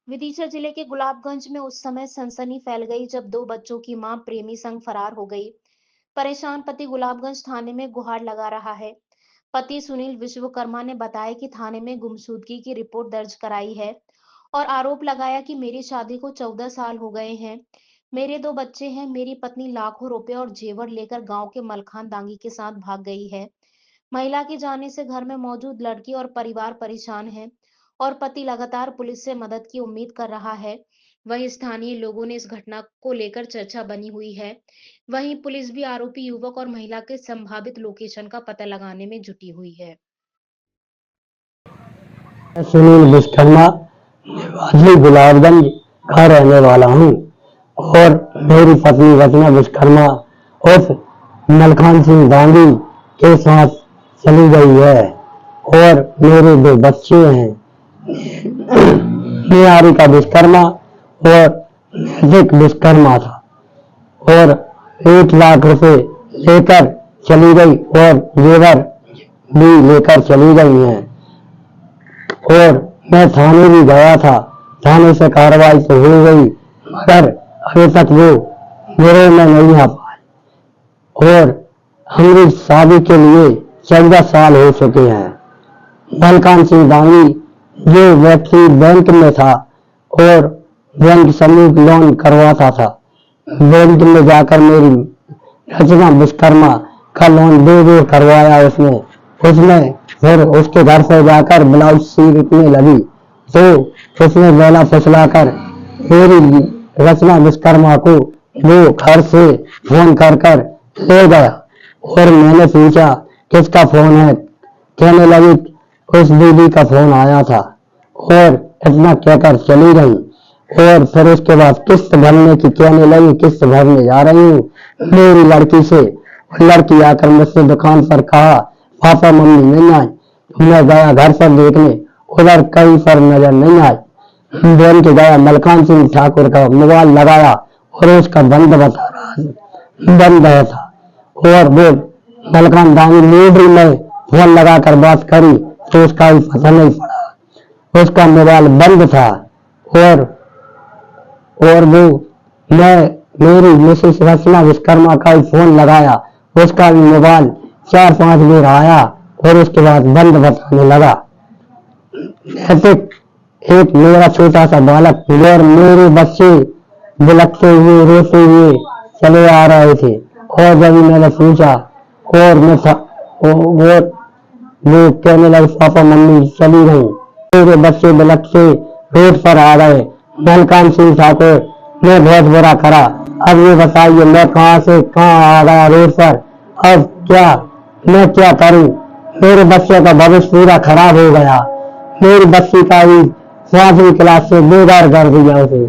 विदिशा जिले के गुलाबगंज में उस समय सनसनी फैल गई जब दो बच्चों की मां प्रेमी संग फरार हो गई। परेशान पति गुलाबगंज थाने में गुहार लगा रहा है। पति सुनील विश्वकर्मा ने बताया कि थाने में गुमशुदगी की रिपोर्ट दर्ज कराई है और आरोप लगाया कि मेरी शादी को 14 साल हो गए हैं। मेरे दो बच्चे हैं। मेरी पत्नी लाखों रुपए और जेवर लेकर गांव के मलखान दांगी के साथ भाग गई है। महिला के जाने से घर में मौजूद लड़की और परिवार परेशान है और पति लगातार पुलिस से मदद की उम्मीद कर रहा है। वहीं स्थानीय लोगों ने इस घटना को लेकर चर्चा बनी हुई है। वहीं पुलिस भी आरोपी युवक और महिला के संभावित लोकेशन का पता लगाने में जुटी हुई है। मैं सुनील विश्वकर्मा निवासी गुलाबगंज का रहने वाला हूँ और मेरी पत्नी रचना विश्वकर्मा उस मलखान सिंह दांगी के साथ चली गई है और मेरे दो बच्चे हैं, निहारिका विश्वकर्मा और नैतिक विश्वकर्मा था और 1 लाख रुपए लेकर चली गई और जेवर भी लेकर चली गई हैं और मैं थाने भी गया था। थाने से कार्रवाई तो हो गई मगर अभी तक वो गिरोह में नहीं आ पाए और हमारी शादी के लिए 14 साल हो चुके हैं। मलखान सिंह दांगी जो व्यक्ति बैंक में था और बैंक समूह लोन करवाता था, बैंक में जाकर मेरी रचना विश्वकर्मा का लोन दो करवाया उसमें फिर उसके घर से जाकर ब्लाउज सीखने लगी तो उसने बेला फुसलाकर मेरी रचना विश्वकर्मा को वो घर से फोन कर ले गया और मैंने पूछा किसका फोन है, कहने लगी उस दीदी का फोन आया था और इतना कहकर चली गई और फिर उसके बाद किस्त भरने की कहने लगी, किस्त भरने जा रही हूँ मेरी लड़की से। लड़की आकर मुझसे दुकान पर कहा पापा मम्मी नहीं आए। मैं गया घर पर देखने, उधर कहीं पर नजर नहीं आई। बैंक गया, मलखान सिंह ठाकुर का मोबाइल लगाया और उसका बंद बता रहा बंद है था और वो मलखान दांगी लीडरी में फोन लगाकर बात करी तो उसका भी पता नहीं पड़ा, उसका मोबाइल बंद था और वो मैं मेरी मिसेस रचना विश्वकर्मा का फोन लगाया, उसका भी मोबाइल 4-5 बार आया और उसके बाद बंद बताने लगा। एक मेरा छोटा सा बालक और मेरे बच्चे बिलखते हुए रोते हुए चले आ रहे थे और जब मैंने पूछा और वो कहने लगे पापा मम्मी चली गई। मेरे बच्चे बिलखते रोड पर आ गए। मलखान सिंह ठाकुर ने बहुत बुरा करा। अब ये बताइए मैं कहाँ से कहाँ आ गया रोड पर, अब क्या मैं क्या करूं? मेरे बच्चे का भविष्य पूरा खराब हो गया। मेरी बच्ची का भी 5वीं क्लास से बेकार कर दिया उसे।